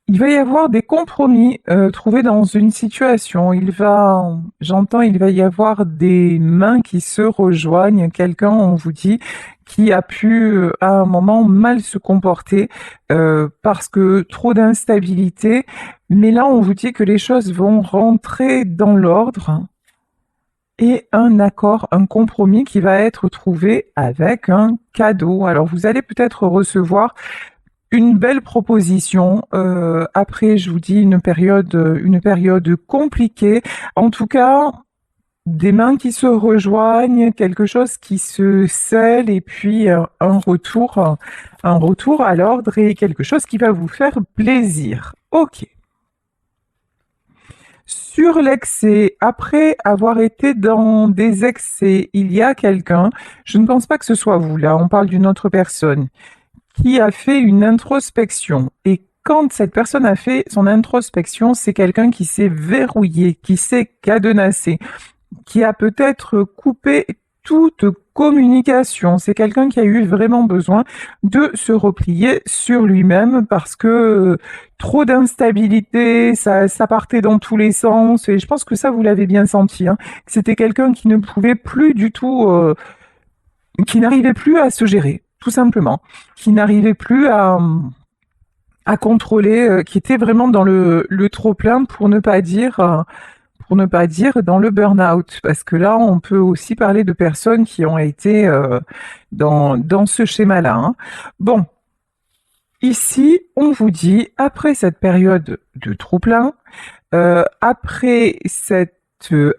Il va y avoir des compromis trouvés dans une situation. Il va y avoir des mains qui se rejoignent. Quelqu'un, on vous dit, qui a pu à un moment mal se comporter parce que trop d'instabilité. Mais là, on vous dit que les choses vont rentrer dans l'ordre et un accord, un compromis qui va être trouvé avec un cadeau. Alors, vous allez peut-être recevoir une belle proposition. Après, je vous dis une période compliquée. En tout cas, des mains qui se rejoignent, quelque chose qui se scelle et puis un retour à l'ordre et quelque chose qui va vous faire plaisir. Ok. Sur l'excès, après avoir été dans des excès, il y a quelqu'un, je ne pense pas que ce soit vous là, on parle d'une autre personne, qui a fait une introspection. Et quand cette personne a fait son introspection, c'est quelqu'un qui s'est verrouillé, qui s'est cadenassé, qui a peut-être coupé toute communication. C'est quelqu'un qui a eu vraiment besoin de se replier sur lui-même parce que trop d'instabilité, ça partait dans tous les sens. Et je pense que ça, vous l'avez bien senti. Hein. C'était quelqu'un qui ne pouvait plus du tout qui n'arrivait plus à se gérer, tout simplement, qui n'arrivait plus à contrôler, qui était vraiment dans le trop plein pour ne pas dire dans le burn-out, parce que là on peut aussi parler de personnes qui ont été dans ce schéma-là. Hein. Bon, ici on vous dit après cette période de trop plein, après cette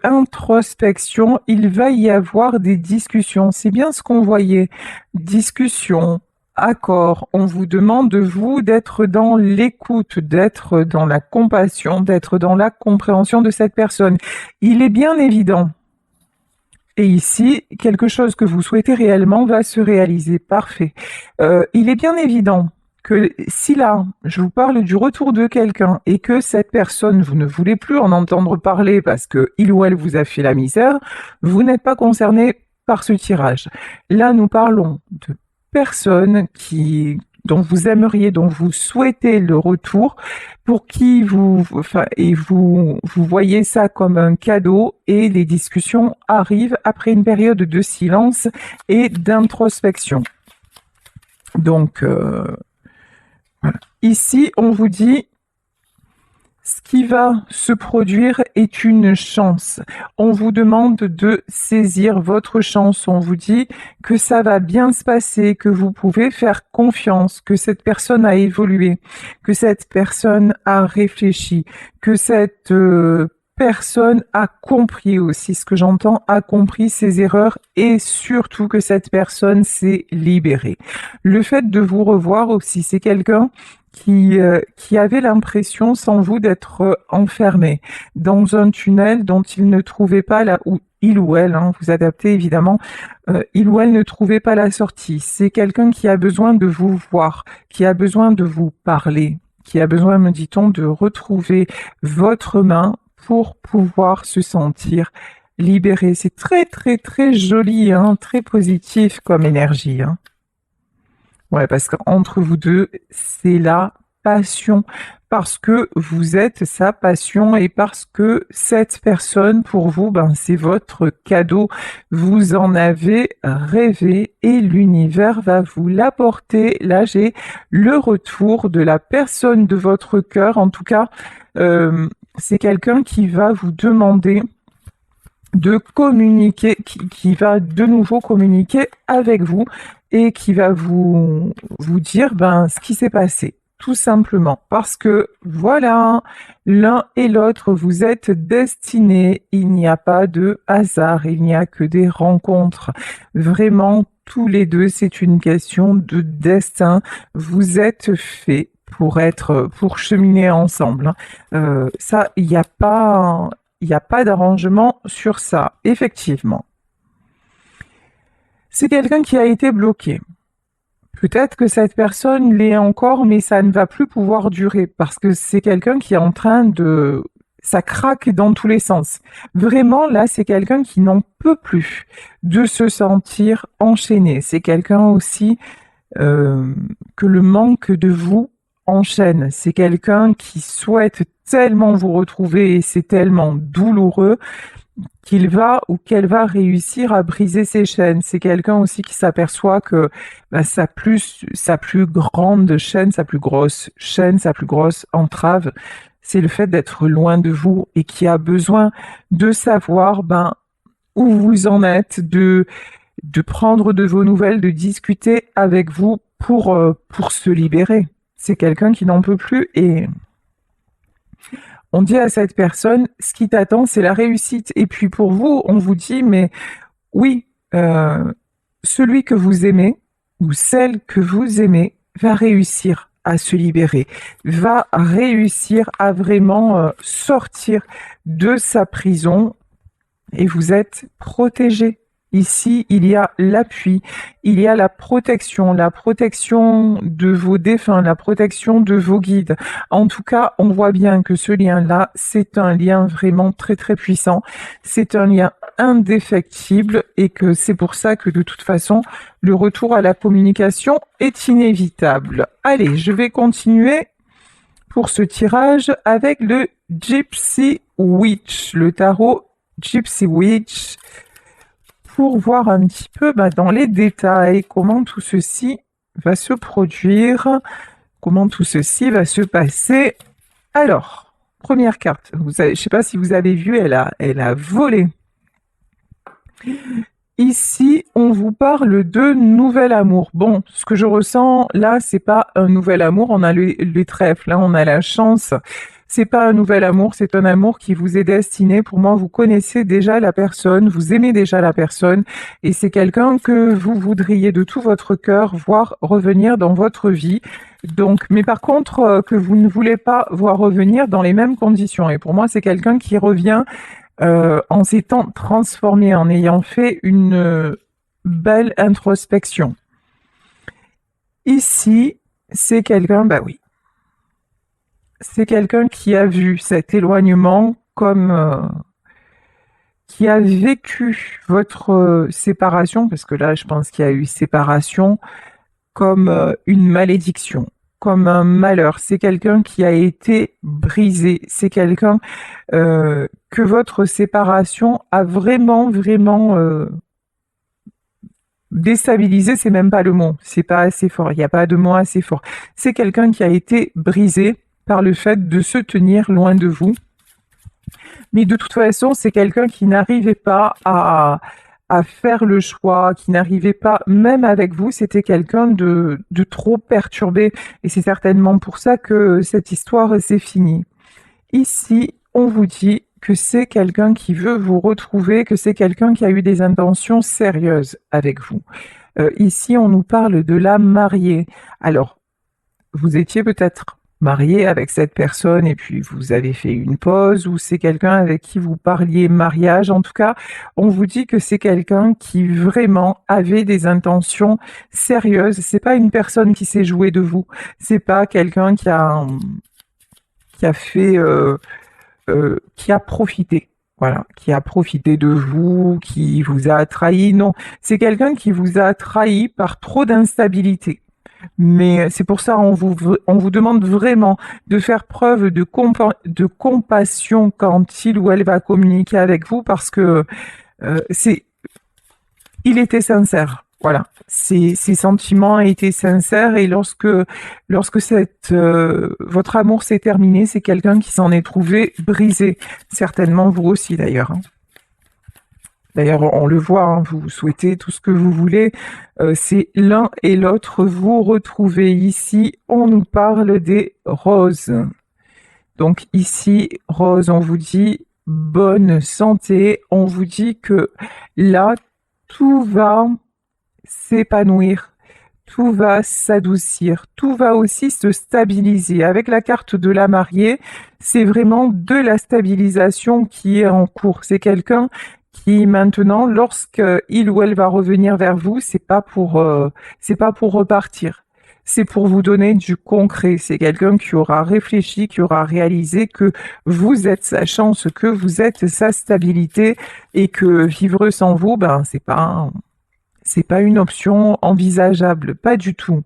introspection, il va y avoir des discussions. C'est bien ce qu'on voyait. Discussions, accords. On vous demande de vous d'être dans l'écoute, d'être dans la compassion, d'être dans la compréhension de cette personne. Il est bien évident. Et ici, quelque chose que vous souhaitez réellement va se réaliser. Parfait. Il est bien évident que si là, je vous parle du retour de quelqu'un et que cette personne, vous ne voulez plus en entendre parler parce que il ou elle vous a fait la misère, vous n'êtes pas concerné par ce tirage. Là, nous parlons de personnes dont vous aimeriez, dont vous souhaitez le retour, pour qui vous voyez ça comme un cadeau et les discussions arrivent après une période de silence et d'introspection. Donc, voilà. Ici, on vous dit, ce qui va se produire est une chance. On vous demande de saisir votre chance. On vous dit que ça va bien se passer, que vous pouvez faire confiance, que cette personne a évolué, que cette personne a réfléchi, que cette personne a compris aussi ce que j'entends, a compris ses erreurs et surtout que cette personne s'est libérée. Le fait de vous revoir aussi, c'est quelqu'un qui avait l'impression, sans vous, d'être enfermé dans un tunnel dont il ne trouvait pas là où il ou elle, hein, vous adaptez évidemment, il ou elle ne trouvait pas la sortie. C'est quelqu'un qui a besoin de vous voir, qui a besoin de vous parler, qui a besoin, me dit-on, de retrouver votre main pour pouvoir se sentir libéré. C'est très très très joli, hein, très positif comme énergie. Hein. Ouais, parce qu'entre vous deux, c'est la passion. Parce que vous êtes sa passion et parce que cette personne, pour vous, ben, c'est votre cadeau. Vous en avez rêvé et l'univers va vous l'apporter. Là, j'ai le retour de la personne de votre cœur. En tout cas, c'est quelqu'un qui va vous demander de communiquer, qui va de nouveau communiquer avec vous et qui va vous dire ben, ce qui s'est passé. Tout simplement parce que voilà, l'un et l'autre, vous êtes destinés. Il n'y a pas de hasard, il n'y a que des rencontres. Vraiment, tous les deux, c'est une question de destin. Vous êtes faits pour cheminer ensemble. Ça, il n'y a pas d'arrangement sur ça, effectivement. C'est quelqu'un qui a été bloqué. Peut-être que cette personne l'est encore, mais ça ne va plus pouvoir durer parce que c'est quelqu'un qui est en train de... Ça craque dans tous les sens. Vraiment, là, c'est quelqu'un qui n'en peut plus de se sentir enchaîné. C'est quelqu'un aussi que le manque de vous en chaîne. C'est quelqu'un qui souhaite tellement vous retrouver et c'est tellement douloureux qu'il va ou qu'elle va réussir à briser ses chaînes. C'est quelqu'un aussi qui s'aperçoit que sa plus grande chaîne, sa plus grosse chaîne, sa plus grosse entrave, c'est le fait d'être loin de vous et qui a besoin de savoir où vous en êtes, de prendre de vos nouvelles, de discuter avec vous pour se libérer. C'est quelqu'un qui n'en peut plus et on dit à cette personne, ce qui t'attend, c'est la réussite. Et puis pour vous, on vous dit, mais oui, celui que vous aimez ou celle que vous aimez va réussir à se libérer, va réussir à vraiment sortir de sa prison et vous êtes protégé. Ici, il y a l'appui, il y a la protection de vos défunts, la protection de vos guides. En tout cas, on voit bien que ce lien-là, c'est un lien vraiment très très puissant. C'est un lien indéfectible et que c'est pour ça que de toute façon, le retour à la communication est inévitable. Allez, je vais continuer pour ce tirage avec le Gypsy Witch, le tarot Gypsy Witch, pour voir un petit peu dans les détails comment tout ceci va se produire, comment tout ceci va se passer. Alors, première carte, je ne sais pas si vous avez vu, elle a volé. Ici, on vous parle de nouvel amour. Bon, ce que je ressens là, c'est pas un nouvel amour, on a les trèfles, là on a la chance. C'est pas un nouvel amour, c'est un amour qui vous est destiné. Pour moi, vous connaissez déjà la personne, vous aimez déjà la personne, et c'est quelqu'un que vous voudriez de tout votre cœur voir revenir dans votre vie. Donc, mais par contre, que vous ne voulez pas voir revenir dans les mêmes conditions. Et pour moi, c'est quelqu'un qui revient en s'étant transformé, en ayant fait une belle introspection. Ici, c'est quelqu'un, oui. C'est quelqu'un qui a vu cet éloignement comme qui a vécu votre séparation, parce que là, je pense qu'il y a eu séparation, comme une malédiction, comme un malheur. C'est quelqu'un qui a été brisé. C'est quelqu'un que votre séparation a vraiment, vraiment déstabilisé. C'est même pas le mot. C'est pas assez fort. Il n'y a pas de mot assez fort. C'est quelqu'un qui a été brisé par le fait de se tenir loin de vous. Mais de toute façon, c'est quelqu'un qui n'arrivait pas à faire le choix, qui n'arrivait pas, même avec vous, c'était quelqu'un de trop perturbé. Et c'est certainement pour ça que cette histoire s'est finie. Ici, on vous dit que c'est quelqu'un qui veut vous retrouver, que c'est quelqu'un qui a eu des intentions sérieuses avec vous. Ici, on nous parle de la mariée. Alors, vous étiez peut-être marié avec cette personne et puis vous avez fait une pause, ou c'est quelqu'un avec qui vous parliez mariage. En tout cas, on vous dit que c'est quelqu'un qui vraiment avait des intentions sérieuses. C'est pas une personne qui s'est jouée de vous. C'est pas quelqu'un qui a fait qui a profité. Voilà, qui a profité de vous, qui vous a trahi. Non, c'est quelqu'un qui vous a trahi par trop d'instabilité. Mais c'est pour ça on vous demande vraiment de faire preuve de compassion quand il ou elle va communiquer avec vous, parce que il était sincère. Voilà, ses sentiments étaient sincères, et lorsque votre amour s'est terminé, c'est quelqu'un qui s'en est trouvé brisé. Certainement vous aussi d'ailleurs. D'ailleurs, on le voit, hein, vous souhaitez tout ce que vous voulez. C'est l'un et l'autre vous retrouvez. Ici, on nous parle des roses. Donc ici, rose, on vous dit bonne santé. On vous dit que là, tout va s'épanouir, tout va s'adoucir, tout va aussi se stabiliser. Avec la carte de la mariée, c'est vraiment de la stabilisation qui est en cours. C'est quelqu'un qui maintenant, lorsque il ou elle va revenir vers vous, c'est pas pour repartir. C'est pour vous donner du concret. C'est quelqu'un qui aura réfléchi, qui aura réalisé que vous êtes sa chance, que vous êtes sa stabilité, et que vivre sans vous, c'est pas une option envisageable, pas du tout.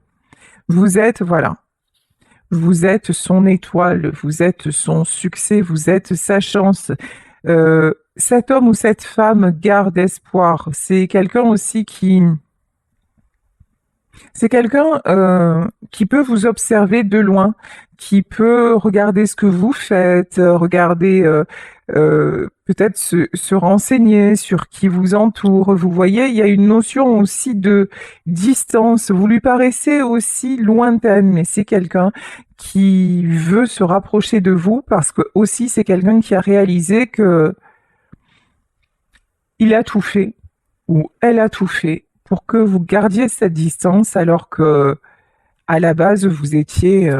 Vous êtes, voilà. Vous êtes son étoile, vous êtes son succès, vous êtes sa chance. Cet homme ou cette femme garde espoir. C'est quelqu'un qui peut vous observer de loin, qui peut regarder ce que vous faites, regarder peut-être se renseigner sur qui vous entoure. Vous voyez, il y a une notion aussi de distance. Vous lui paraissez aussi lointaine, mais c'est quelqu'un qui veut se rapprocher de vous parce que aussi c'est quelqu'un qui a réalisé que il a tout fait ou elle a tout fait pour que vous gardiez cette distance alors que à la base vous étiez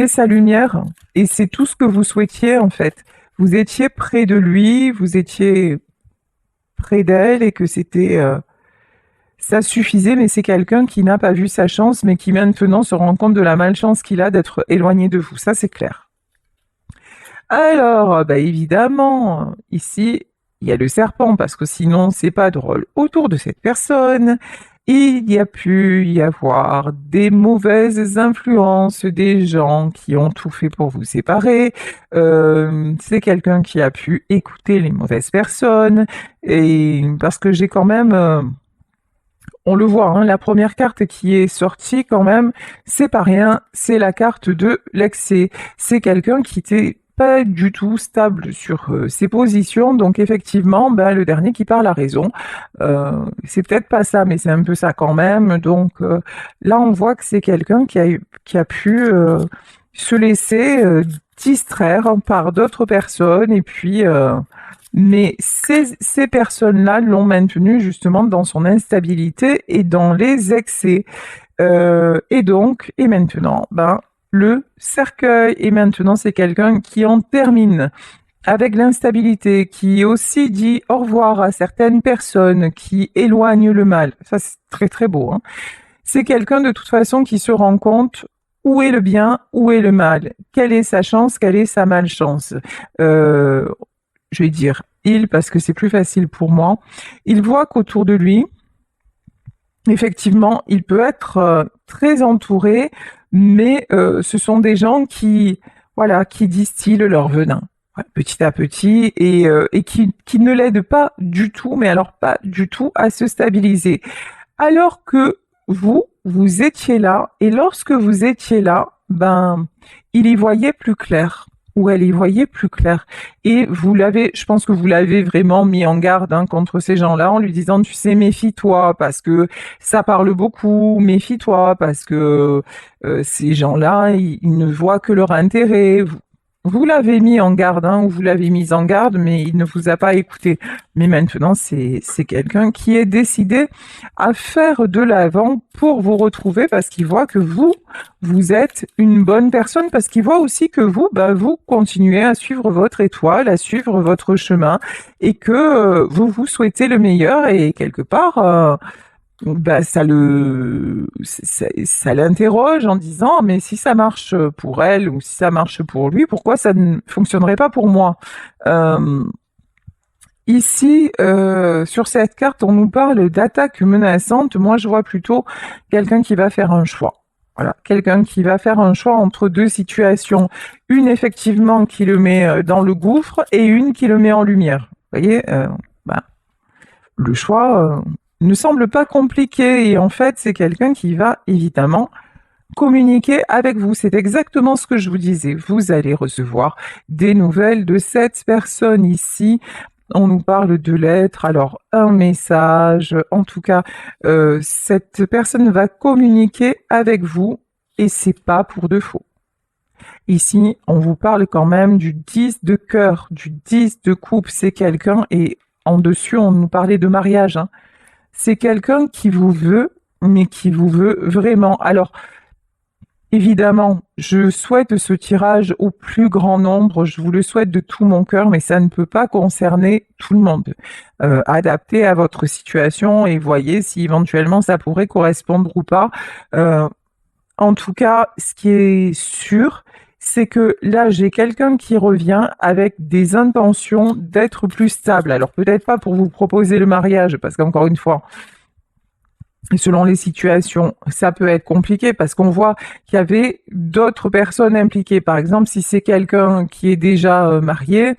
sa lumière et c'est tout ce que vous souhaitiez en fait. Vous étiez près de lui, vous étiez près d'elle et que ça suffisait, mais c'est quelqu'un qui n'a pas vu sa chance, mais qui maintenant se rend compte de la malchance qu'il a d'être éloigné de vous. Ça, c'est clair. Alors, bah évidemment, ici, il y a le serpent, parce que sinon, c'est pas drôle. Autour de cette personne, il y a pu y avoir des mauvaises influences, des gens qui ont tout fait pour vous séparer. C'est quelqu'un qui a pu écouter les mauvaises personnes, et parce que j'ai quand même on le voit, hein, la première carte qui est sortie quand même, c'est pas rien, c'est la carte de l'excès. C'est quelqu'un qui n'était pas du tout stable sur ses positions, donc effectivement, ben, le dernier qui parle a raison. C'est peut-être pas ça, mais c'est un peu ça quand même. Donc là, on voit que c'est quelqu'un qui a pu se laisser distraire par d'autres personnes et puis mais ces personnes-là l'ont maintenu justement dans son instabilité et dans les excès. Et maintenant, ben, le cercueil. Et maintenant, c'est quelqu'un qui en termine avec l'instabilité, qui aussi dit au revoir à certaines personnes, qui éloigne le mal. Ça, c'est très très beau. Hein. C'est quelqu'un de toute façon qui se rend compte où est le bien, où est le mal, quelle est sa chance, quelle est sa malchance. Euh, je vais dire il parce que c'est plus facile pour moi. Il voit qu'autour de lui, effectivement, il peut être très entouré, mais ce sont des gens qui, voilà, qui distillent leur venin petit à petit et qui ne l'aident pas du tout, mais alors pas du tout à se stabiliser. Alors que vous étiez là, et lorsque vous étiez là, ben, il y voyait plus clair, ou elle y voyait plus clair. Et je pense que vous l'avez vraiment mis en garde hein, contre ces gens-là, en lui disant, tu sais, méfie-toi, parce que ça parle beaucoup, méfie-toi, parce que ces gens-là, ils ne voient que leur intérêt. Vous l'avez mis en garde, hein, ou vous l'avez mise en garde, mais il ne vous a pas écouté. Mais maintenant, c'est quelqu'un qui est décidé à faire de l'avant pour vous retrouver parce qu'il voit que vous êtes une bonne personne, parce qu'il voit aussi que vous, bah, vous continuez à suivre votre étoile, à suivre votre chemin et que vous souhaitez le meilleur et quelque part, bah, ça l'interroge en disant, mais si ça marche pour elle ou si ça marche pour lui, pourquoi ça ne fonctionnerait pas pour moi? Euh, Ici, sur cette carte, on nous parle d'attaque menaçante. Moi, je vois plutôt quelqu'un qui va faire un choix. Voilà, quelqu'un qui va faire un choix entre deux situations. Une, effectivement, qui le met dans le gouffre et une qui le met en lumière. Vous voyez, bah, le choix ne semble pas compliqué et en fait, c'est quelqu'un qui va évidemment communiquer avec vous. C'est exactement ce que je vous disais. Vous allez recevoir des nouvelles de cette personne ici. On nous parle de lettres, alors un message, en tout cas, cette personne va communiquer avec vous et c'est pas pour de faux. Ici, on vous parle quand même du 10 de cœur, du 10 de coupe. C'est quelqu'un, et en dessus, on nous parlait de mariage. Hein. C'est quelqu'un qui vous veut, mais qui vous veut vraiment. Alors, évidemment, je souhaite ce tirage au plus grand nombre, je vous le souhaite de tout mon cœur, mais ça ne peut pas concerner tout le monde. Adaptez à votre situation et voyez si éventuellement ça pourrait correspondre ou pas. Euh, En tout cas, ce qui est sûr, c'est que là, j'ai quelqu'un qui revient avec des intentions d'être plus stable. Alors peut-être pas pour vous proposer le mariage, parce qu'encore une fois, Et selon les situations, ça peut être compliqué parce qu'on voit qu'il y avait d'autres personnes impliquées. Par exemple, si c'est quelqu'un qui est déjà marié,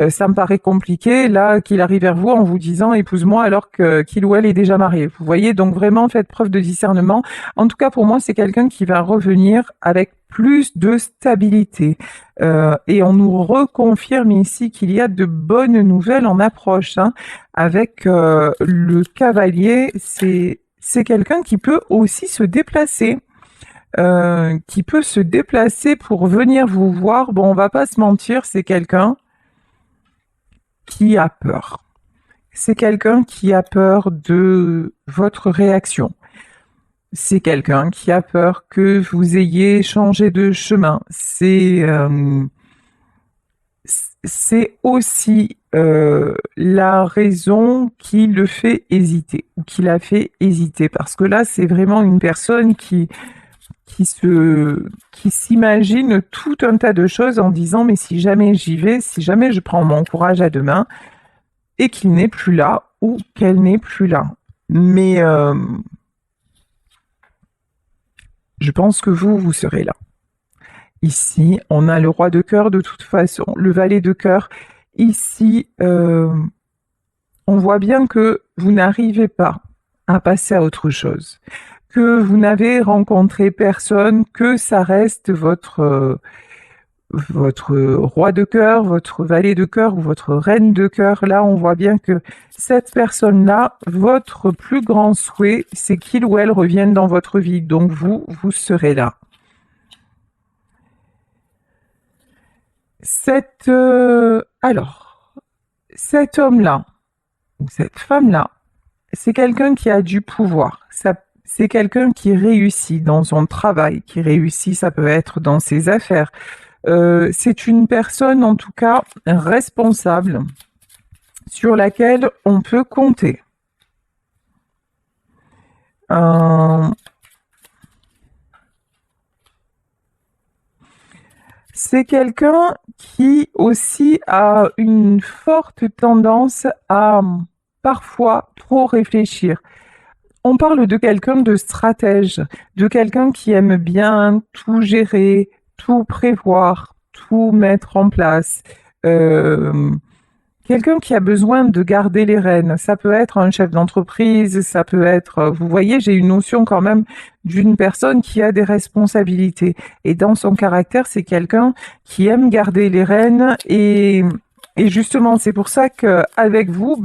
ça me paraît compliqué, là, qu'il arrive vers vous en vous disant épouse-moi alors que qu'il ou elle est déjà marié. Vous voyez, donc vraiment faites preuve de discernement. En tout cas, pour moi, c'est quelqu'un qui va revenir avec plus de stabilité. Et on nous reconfirme ici qu'il y a de bonnes nouvelles en approche. Hein. Avec le cavalier, c'est quelqu'un qui peut aussi se déplacer. Qui peut se déplacer pour venir vous voir. Bon, on va pas se mentir, c'est quelqu'un qui a peur. C'est quelqu'un qui a peur de votre réaction. C'est quelqu'un qui a peur que vous ayez changé de chemin. C'est aussi la raison qui le fait hésiter ou qui l'a fait hésiter. Parce que là, c'est vraiment une personne qui s'imagine tout un tas de choses en disant mais si jamais j'y vais, si jamais je prends mon courage à deux mains, et qu'il n'est plus là ou qu'elle n'est plus là. Mais je pense que vous serez là. Ici, on a le roi de cœur de toute façon, le valet de cœur. Ici, on voit bien que vous n'arrivez pas à passer à autre chose, que vous n'avez rencontré personne, que ça reste votre roi de cœur, votre valet de cœur ou votre reine de cœur. Là, on voit bien que cette personne-là, votre plus grand souhait, c'est qu'il ou elle revienne dans votre vie. Donc vous serez là. Alors, cet homme-là, ou cette femme-là, c'est quelqu'un qui a du pouvoir. C'est quelqu'un qui réussit dans son travail, qui réussit, ça peut être dans ses affaires. C'est une personne, en tout cas, responsable, sur laquelle on peut compter. C'est quelqu'un qui aussi a une forte tendance à parfois trop réfléchir. On parle de quelqu'un de stratège, de quelqu'un qui aime bien tout gérer, tout prévoir, tout mettre en place. Quelqu'un qui a besoin de garder les rênes. Ça peut être un chef d'entreprise, ça peut être... Vous voyez, j'ai une notion quand même d'une personne qui a des responsabilités. Et dans son caractère, c'est quelqu'un qui aime garder les rênes. Et justement, c'est pour ça qu'avec vous,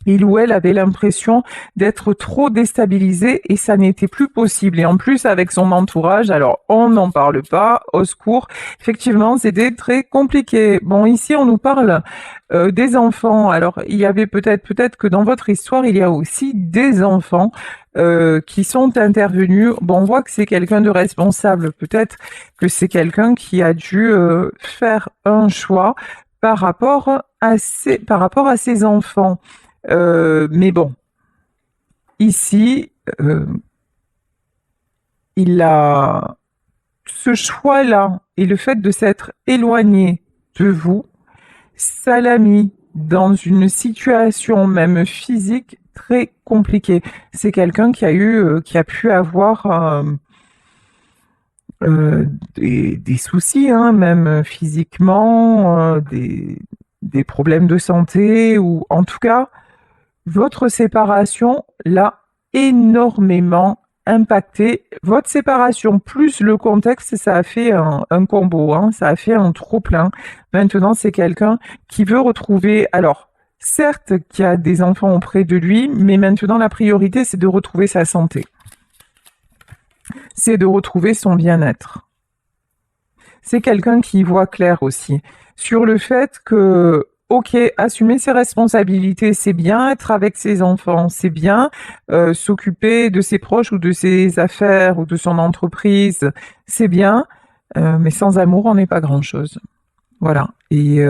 il ou elle avait l'impression d'être trop déstabilisé et ça n'était plus possible. Et en plus, avec son entourage, alors on n'en parle pas, au secours. Effectivement, c'était très compliqué. Bon, ici, on nous parle des enfants. Alors, il y avait peut-être que dans votre histoire, il y a aussi des enfants qui sont intervenus. Bon, on voit que c'est quelqu'un de responsable. Peut-être que c'est quelqu'un qui a dû faire un choix par rapport à ses enfants. Mais bon, ici, il a ce choix-là et le fait de s'être éloigné de vous, ça l'a mis dans une situation même physique très compliquée. C'est quelqu'un qui a pu avoir des soucis, hein, même physiquement, des problèmes de santé ou en tout cas votre séparation l'a énormément impacté. Votre séparation plus le contexte, ça a fait un combo, hein, ça a fait un trop-plein. Maintenant, c'est quelqu'un qui veut retrouver, alors, certes, qui a des enfants auprès de lui, mais maintenant, la priorité, c'est de retrouver sa santé. C'est de retrouver son bien-être. C'est quelqu'un qui voit clair aussi sur le fait que ok, assumer ses responsabilités, c'est bien, être avec ses enfants, c'est bien, s'occuper de ses proches ou de ses affaires ou de son entreprise, c'est bien, mais sans amour, on n'est pas grand-chose. Voilà. Et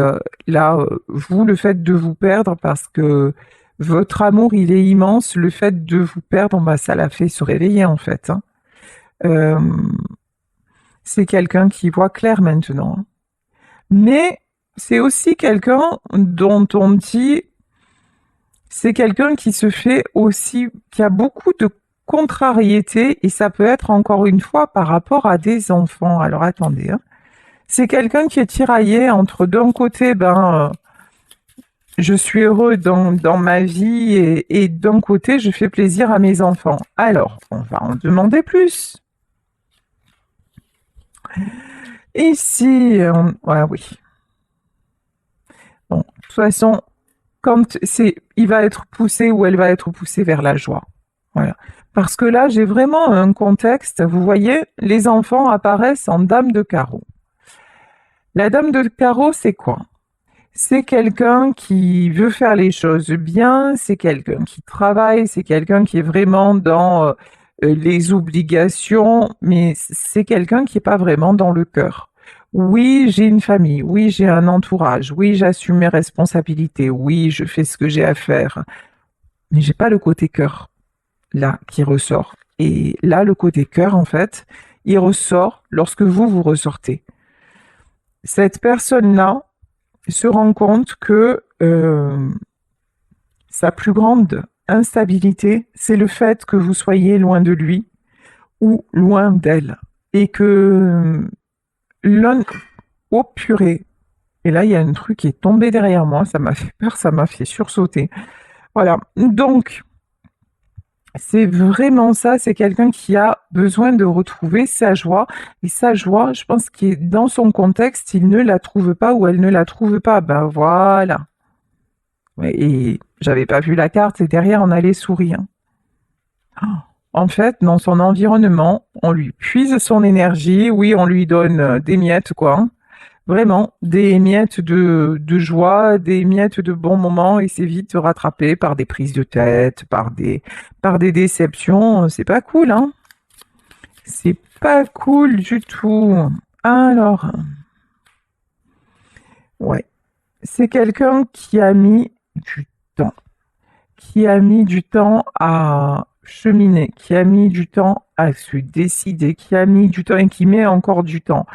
là, vous, le fait de vous perdre, parce que votre amour, il est immense, le fait de vous perdre, ça l'a fait se réveiller en fait. Hein. C'est quelqu'un qui voit clair maintenant. Hein. Mais c'est aussi quelqu'un dont on dit C'est quelqu'un qui se fait aussi, qui a beaucoup de contrariété et ça peut être encore une fois par rapport à des enfants. Alors attendez, hein. C'est quelqu'un qui est tiraillé entre d'un côté, je suis heureux dans ma vie et d'un côté, je fais plaisir à mes enfants. Alors, on va en demander plus. Ici, ouais, oui. Bon, de toute façon, il va être poussé ou elle va être poussée vers la joie. Voilà. Parce que là, j'ai vraiment un contexte. Vous voyez, les enfants apparaissent en dame de carreau. La dame de carreau, c'est quoi? C'est quelqu'un qui veut faire les choses bien, c'est quelqu'un qui travaille, c'est quelqu'un qui est vraiment dans les obligations, mais c'est quelqu'un qui n'est pas vraiment dans le cœur. Oui, j'ai une famille, oui, j'ai un entourage, oui, j'assume mes responsabilités, oui, je fais ce que j'ai à faire, mais j'ai pas le côté cœur là qui ressort. Et là, le côté cœur, en fait, il ressort lorsque vous ressortez. Cette personne-là se rend compte que sa plus grande instabilité, c'est le fait que vous soyez loin de lui ou loin d'elle. Et que l'un... Oh purée. Et là, il y a un truc qui est tombé derrière moi, ça m'a fait peur, ça m'a fait sursauter. Voilà. Donc, c'est vraiment ça, c'est quelqu'un qui a besoin de retrouver sa joie. Et sa joie, je pense qu'il est dans son contexte, il ne la trouve pas ou elle ne la trouve pas. Ben voilà. Ouais, et j'avais pas vu la carte et derrière on a les souris, hein. En fait, dans son environnement, on lui puise son énergie, oui, on lui donne des miettes, quoi, hein. Vraiment, des miettes de joie, des miettes de bons moments, et c'est vite rattrapé par des prises de tête, par des déceptions. C'est pas cool, hein. C'est pas cool du tout. Alors, ouais, c'est quelqu'un qui a mis du temps, qui a mis du temps à cheminer, qui a mis du temps à se décider, qui a mis du temps et qui met encore du temps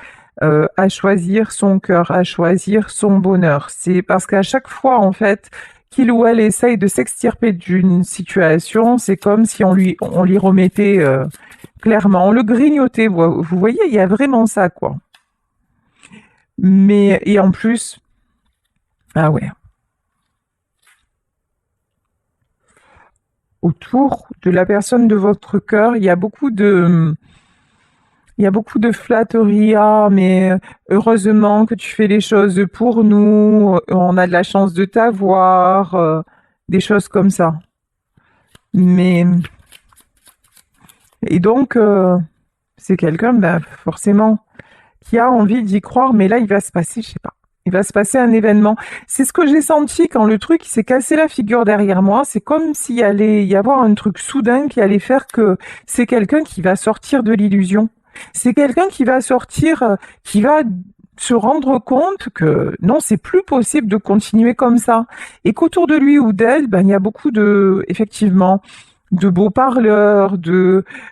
à choisir son cœur, à choisir son bonheur. C'est parce qu'à chaque fois, en fait, qu'il ou elle essaye de s'extirper d'une situation, c'est comme si on lui remettait clairement, on le grignotait. Vous voyez, il y a vraiment ça, quoi. Mais, et en plus, ah ouais, autour de la personne de votre cœur, il y a beaucoup de flatteries. Ah, mais heureusement que tu fais les choses pour nous, on a de la chance de t'avoir, des choses comme ça. Mais, et donc, c'est quelqu'un, ben, forcément, qui a envie d'y croire, mais là, il va se passer, je sais pas. Il va se passer un événement. C'est ce que j'ai senti quand le truc s'est cassé la figure derrière moi. C'est comme s'il allait y avoir un truc soudain qui allait faire que c'est quelqu'un qui va sortir de l'illusion. C'est quelqu'un qui va sortir, qui va se rendre compte que non, c'est plus possible de continuer comme ça. Et qu'autour de lui ou d'elle, ben, il y a beaucoup de, effectivement, de beaux parleurs,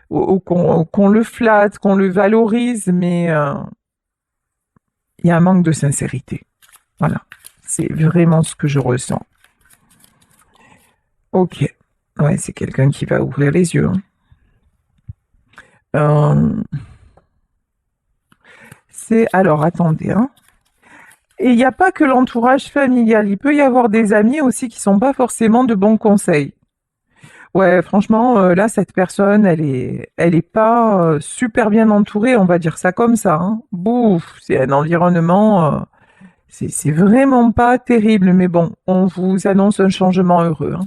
qu'on le flatte, qu'on le valorise, mais il y a un manque de sincérité. Voilà, c'est vraiment ce que je ressens. Ok, ouais, c'est quelqu'un qui va ouvrir les yeux, hein. Euh, alors attendez, hein. Et il n'y a pas que l'entourage familial, il peut y avoir des amis aussi qui sont pas forcément de bons conseils. Ouais, franchement, là, cette personne, elle est pas super bien entourée, on va dire ça comme ça, hein. Bouf, c'est un environnement, c'est vraiment pas terrible, mais bon, on vous annonce un changement heureux, hein.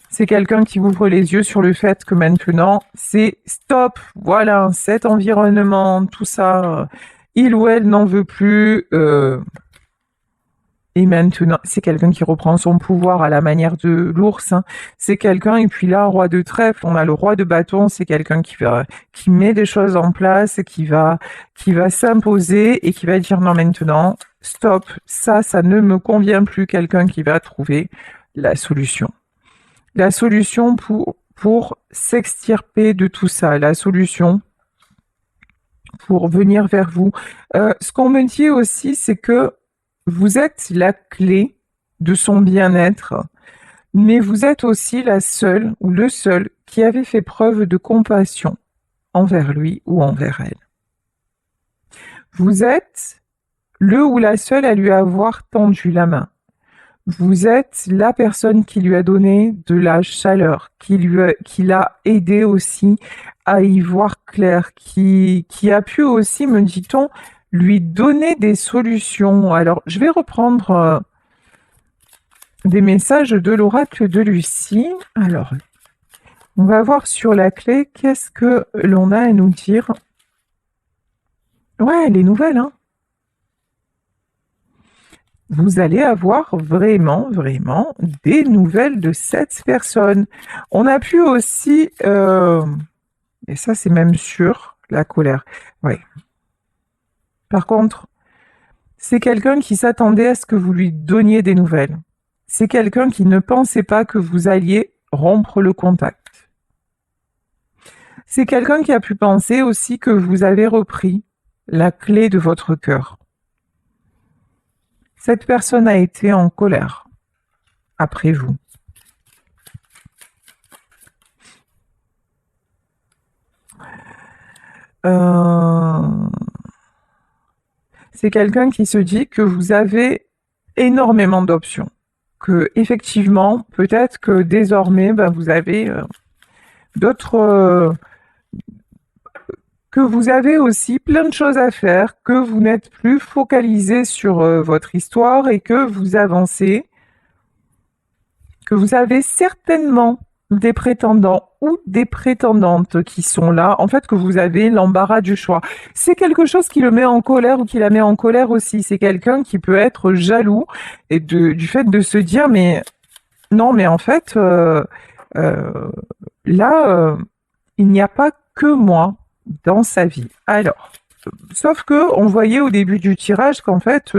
C'est quelqu'un qui ouvre les yeux sur le fait que maintenant, c'est stop. Voilà, cet environnement, tout ça, il ou elle n'en veut plus. Et maintenant, c'est quelqu'un qui reprend son pouvoir à la manière de l'ours, hein. C'est quelqu'un, et puis là, roi de trèfle, on a le roi de bâton, c'est quelqu'un qui met des choses en place, qui va s'imposer et qui va dire non maintenant, stop, ça ne me convient plus. Quelqu'un qui va trouver la solution. La solution pour s'extirper de tout ça, la solution pour venir vers vous. Ce qu'on me dit aussi, c'est que vous êtes la clé de son bien-être. Mais vous êtes aussi la seule ou le seul qui avait fait preuve de compassion envers lui ou envers elle. Vous êtes le ou la seule à lui avoir tendu la main. Vous êtes la personne qui lui a donné de la chaleur, qui l'a aidé aussi à y voir clair, qui a pu aussi, me dit-on, lui donner des solutions. Alors, je vais reprendre des messages de l'oracle de Lucie. Alors, on va voir sur la clé qu'est-ce que l'on a à nous dire. Ouais, les nouvelles, hein. Vous allez avoir vraiment, vraiment des nouvelles de cette personne. On a pu aussi, et ça c'est même sûr, la colère. Oui. Par contre, c'est quelqu'un qui s'attendait à ce que vous lui donniez des nouvelles. C'est quelqu'un qui ne pensait pas que vous alliez rompre le contact. C'est quelqu'un qui a pu penser aussi que vous avez repris la clé de votre cœur. Cette personne a été en colère après vous. C'est quelqu'un qui se dit que vous avez énormément d'options. Que effectivement, peut-être que désormais, vous avez d'autres, que vous avez aussi plein de choses à faire, que vous n'êtes plus focalisé sur votre histoire et que vous avancez, que vous avez certainement des prétendants ou des prétendantes qui sont là, en fait que vous avez l'embarras du choix. C'est quelque chose qui le met en colère ou qui la met en colère aussi. C'est quelqu'un qui peut être jaloux et du fait de se dire mais non mais en fait là il n'y a pas que moi dans sa vie. Alors, sauf que on voyait au début du tirage qu'en fait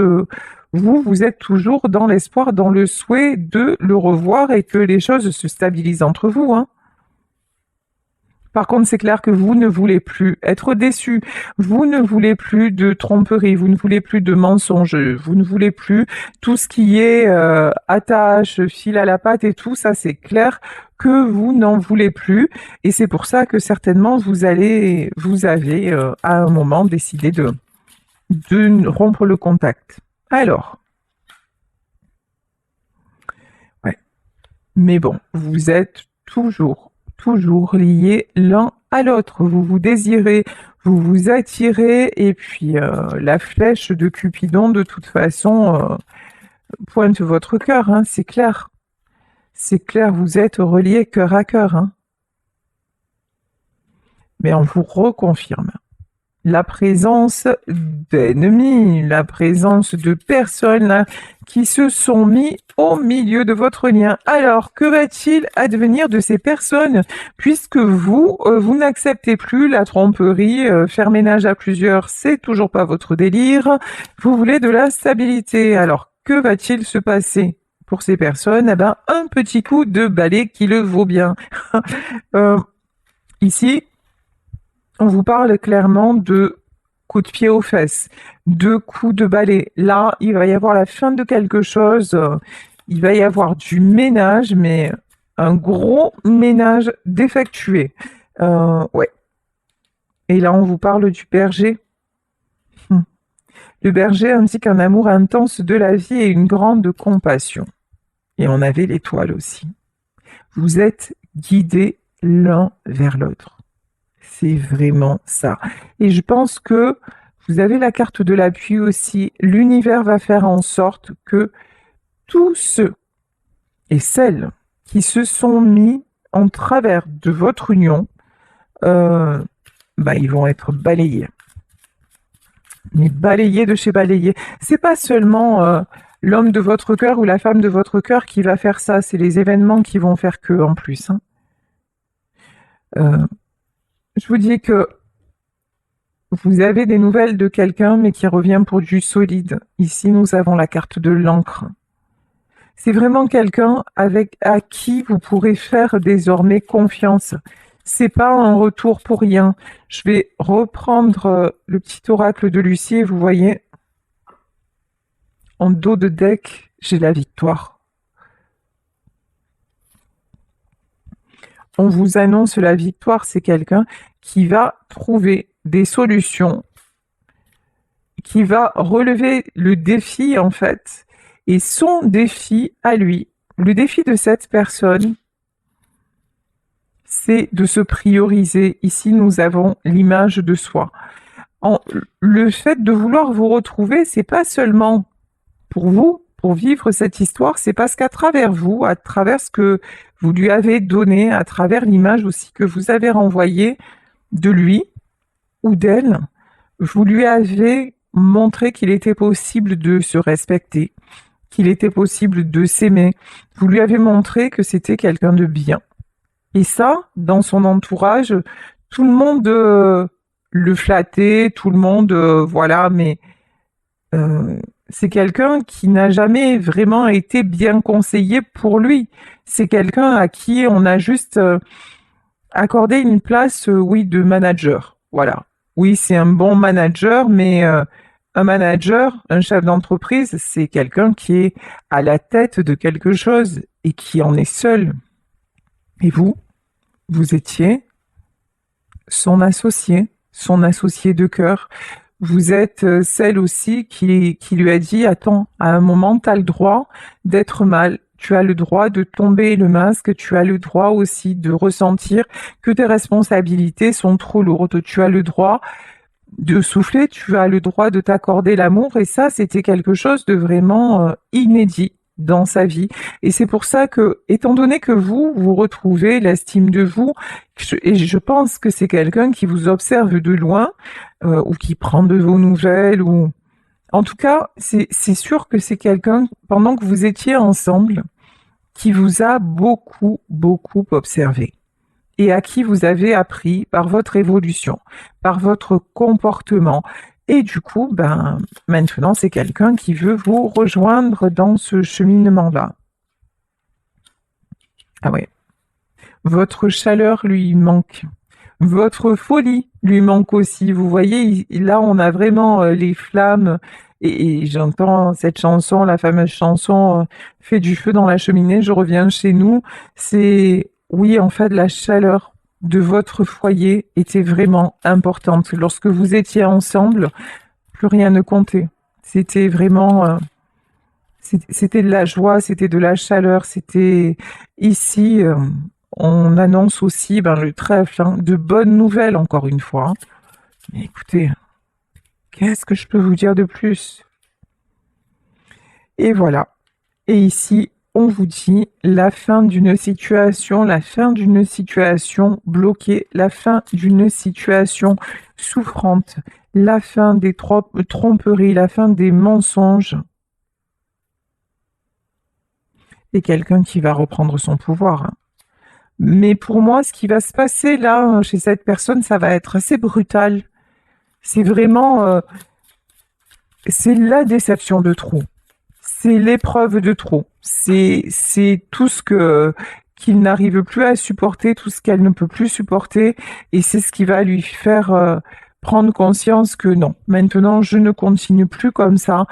vous êtes toujours dans l'espoir, dans le souhait de le revoir et que les choses se stabilisent entre vous, hein. Par contre, c'est clair que vous ne voulez plus être déçu, vous ne voulez plus de tromperie, vous ne voulez plus de mensonges, vous ne voulez plus tout ce qui est attache, fil à la patte et tout, ça c'est clair que vous n'en voulez plus. Et c'est pour ça que certainement vous avez à un moment décidé de rompre le contact. Alors, ouais. Mais bon, vous êtes toujours liés l'un à l'autre. Vous vous désirez, vous vous attirez, et puis la flèche de Cupidon, de toute façon, pointe votre cœur, hein, c'est clair. C'est clair, vous êtes reliés cœur à cœur, hein. Mais on vous reconfirme la présence d'ennemis, la présence de personnes là, qui se sont mis au milieu de votre lien. Alors, que va-t-il advenir de ces personnes puisque vous n'acceptez plus la tromperie, faire ménage à plusieurs, c'est toujours pas votre délire. Vous voulez de la stabilité. Alors, que va-t-il se passer pour ces personnes? Eh ben, un petit coup de balai qui le vaut bien. Ici, on vous parle clairement de coups de pied aux fesses, de coups de balai. Là, il va y avoir la fin de quelque chose. Il va y avoir du ménage, mais un gros ménage défectué. Ouais. Et là, on vous parle du berger. Le berger indique un amour intense de la vie et une grande compassion. Et on avait l'étoile aussi. Vous êtes guidés l'un vers l'autre. C'est vraiment ça. Et je pense que vous avez la carte de l'appui aussi. L'univers va faire en sorte que tous ceux et celles qui se sont mis en travers de votre union, ils vont être balayés. Mais balayés de chez balayés. C'est pas seulement l'homme de votre cœur ou la femme de votre cœur qui va faire ça. C'est les événements qui vont faire que en plus, hein. Je vous dis que vous avez des nouvelles de quelqu'un, mais qui revient pour du solide. Ici, nous avons la carte de l'encre. C'est vraiment quelqu'un à qui vous pourrez faire désormais confiance. C'est pas un retour pour rien. Je vais reprendre le petit oracle de Lucie et vous voyez, en dos de deck, j'ai la victoire. on vous annonce la victoire, c'est quelqu'un qui va trouver des solutions, qui va relever le défi en fait. Et son défi à lui, le défi de cette personne, c'est de se prioriser. Ici, nous avons l'image de soi. Le fait de vouloir vous retrouver, c'est pas seulement pour vous, pour vivre cette histoire, c'est parce qu'à travers vous, à travers ce que vous lui avez donné, à travers l'image aussi que vous avez renvoyée de lui ou d'elle, vous lui avez montré qu'il était possible de se respecter, qu'il était possible de s'aimer. Vous lui avez montré que c'était quelqu'un de bien. Et ça, dans son entourage, tout le monde le flattait, tout le monde, voilà, mais euh, c'est quelqu'un qui n'a jamais vraiment été bien conseillé pour lui. C'est quelqu'un à qui on a juste accordé une place, oui, de manager. Voilà. Oui, c'est un bon manager, mais un manager, un chef d'entreprise, c'est quelqu'un qui est à la tête de quelque chose et qui en est seul. Et vous étiez son associé de cœur. Vous êtes celle aussi qui lui a dit, attends, à un moment, tu as le droit d'être mal. Tu as le droit de tomber le masque, tu as le droit aussi de ressentir que tes responsabilités sont trop lourdes. Tu as le droit de souffler, tu as le droit de t'accorder l'amour. Et ça, c'était quelque chose de vraiment inédit dans sa vie. Et c'est pour ça que, étant donné que vous retrouvez l'estime de vous, et je pense que c'est quelqu'un qui vous observe de loin, ou qui prend de vos nouvelles, ou en tout cas, c'est sûr que c'est quelqu'un, pendant que vous étiez ensemble, qui vous a beaucoup, beaucoup observé et à qui vous avez appris par votre évolution, par votre comportement. Et du coup, ben, maintenant, c'est quelqu'un qui veut vous rejoindre dans ce cheminement-là. Ah ouais. Votre chaleur lui manque. Votre folie lui manque aussi. Vous voyez, là, on a vraiment les flammes. Et j'entends cette chanson, la fameuse chanson Fais du feu dans la cheminée, je reviens chez nous. C'est, oui, en fait, la chaleur de votre foyer était vraiment importante. Lorsque vous étiez ensemble, plus rien ne comptait. C'était vraiment, c'était de la joie, c'était de la chaleur, c'était ici. On annonce aussi ben, le trèfle, hein, de bonnes nouvelles encore une fois. Hein. Mais écoutez, qu'est-ce que je peux vous dire de plus? Et voilà. Et ici, on vous dit la fin d'une situation, la fin d'une situation bloquée, la fin d'une situation souffrante, la fin des tromperies, la fin des mensonges. Et quelqu'un qui va reprendre son pouvoir. Hein. Mais pour moi, ce qui va se passer là, chez cette personne, ça va être assez brutal. C'est vraiment, c'est la déception de trop. C'est l'épreuve de trop. C'est tout ce que qu'il n'arrive plus à supporter, tout ce qu'elle ne peut plus supporter, et c'est ce qui va lui faire prendre conscience que non, maintenant je ne continue plus comme ça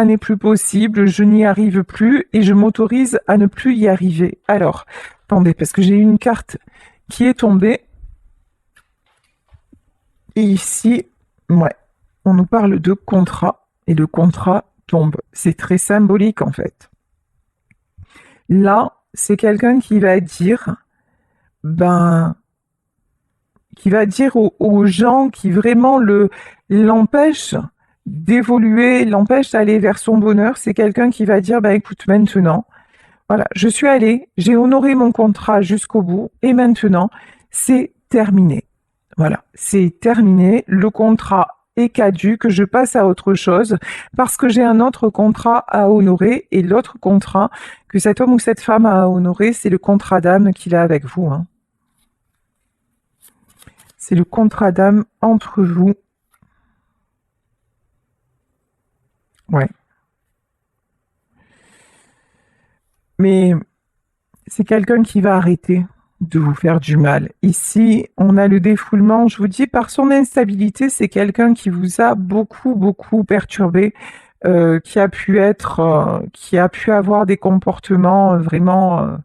n'est plus possible, je n'y arrive plus et je m'autorise à ne plus y arriver. Alors, attendez, parce que j'ai une carte qui est tombée, et ici, ouais, on nous parle de contrat, et le contrat tombe. C'est très symbolique en fait. Là, c'est quelqu'un qui va dire, ben, qui va dire aux gens qui vraiment l'empêchent d'évoluer, l'empêchent d'aller vers son bonheur. C'est quelqu'un qui va dire, ben écoute, maintenant, voilà, je suis allée, j'ai honoré mon contrat jusqu'au bout, et maintenant, c'est terminé. Voilà, c'est terminé. Le contrat est caduc, je passe à autre chose parce que j'ai un autre contrat à honorer et l'autre contrat que cet homme ou cette femme a à honorer, c'est le contrat d'âme qu'il a avec vous. Hein. C'est le contrat d'âme entre vous. Ouais. Mais c'est quelqu'un qui va arrêter de vous faire du mal. Ici, on a le défoulement. Je vous dis, par son instabilité, c'est quelqu'un qui vous a beaucoup, beaucoup perturbé, qui a pu avoir des comportements vraiment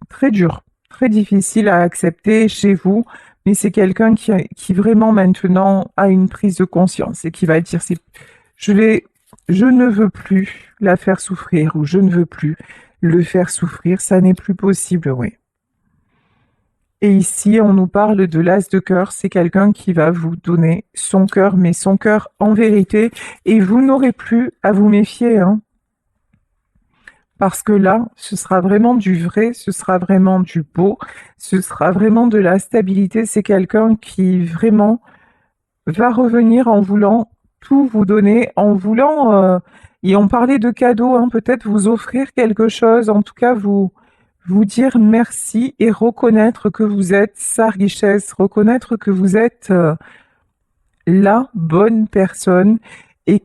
très durs, très difficile à accepter chez vous, mais c'est quelqu'un qui vraiment maintenant a une prise de conscience et qui va dire je ne veux plus la faire souffrir ou je ne veux plus le faire souffrir, ça n'est plus possible, oui. Et ici, on nous parle de l'as de cœur, c'est quelqu'un qui va vous donner son cœur, mais son cœur en vérité, et vous n'aurez plus à vous méfier, hein. Parce que là, ce sera vraiment du vrai, ce sera vraiment du beau, ce sera vraiment de la stabilité. C'est quelqu'un qui vraiment va revenir en voulant tout vous donner, en voulant, et on parlait de cadeaux, hein, peut-être vous offrir quelque chose, en tout cas vous dire merci et reconnaître que vous êtes sa richesse, reconnaître que vous êtes la bonne personne et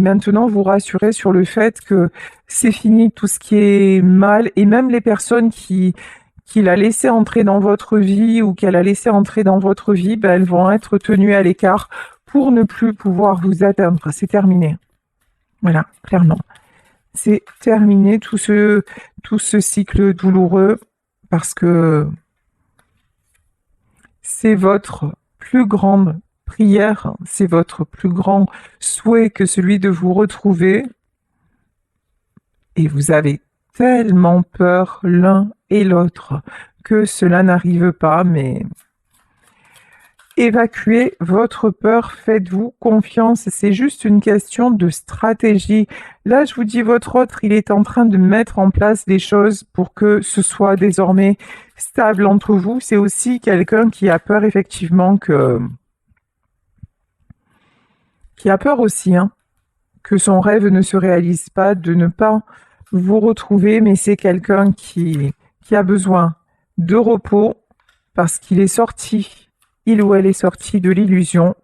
maintenant vous rassurer sur le fait que c'est fini tout ce qui est mal et même les personnes qu'il a laissé entrer dans votre vie ou qu'elle a laissé entrer dans votre vie, ben, elles vont être tenues à l'écart pour ne plus pouvoir vous atteindre. C'est terminé. Voilà, clairement. C'est terminé tout ce cycle douloureux parce que c'est votre plus grande prière, c'est votre plus grand souhait que celui de vous retrouver. Et vous avez tellement peur l'un et l'autre que cela n'arrive pas, mais évacuez votre peur, faites-vous confiance, c'est juste une question de stratégie. Là, je vous dis, votre autre, il est en train de mettre en place des choses pour que ce soit désormais stable entre vous. C'est aussi quelqu'un qui a peur effectivement qui a peur aussi, hein, que son rêve ne se réalise pas, de ne pas vous retrouver, mais c'est quelqu'un qui a besoin de repos parce qu'il est sorti, il ou elle est sorti de l'illusion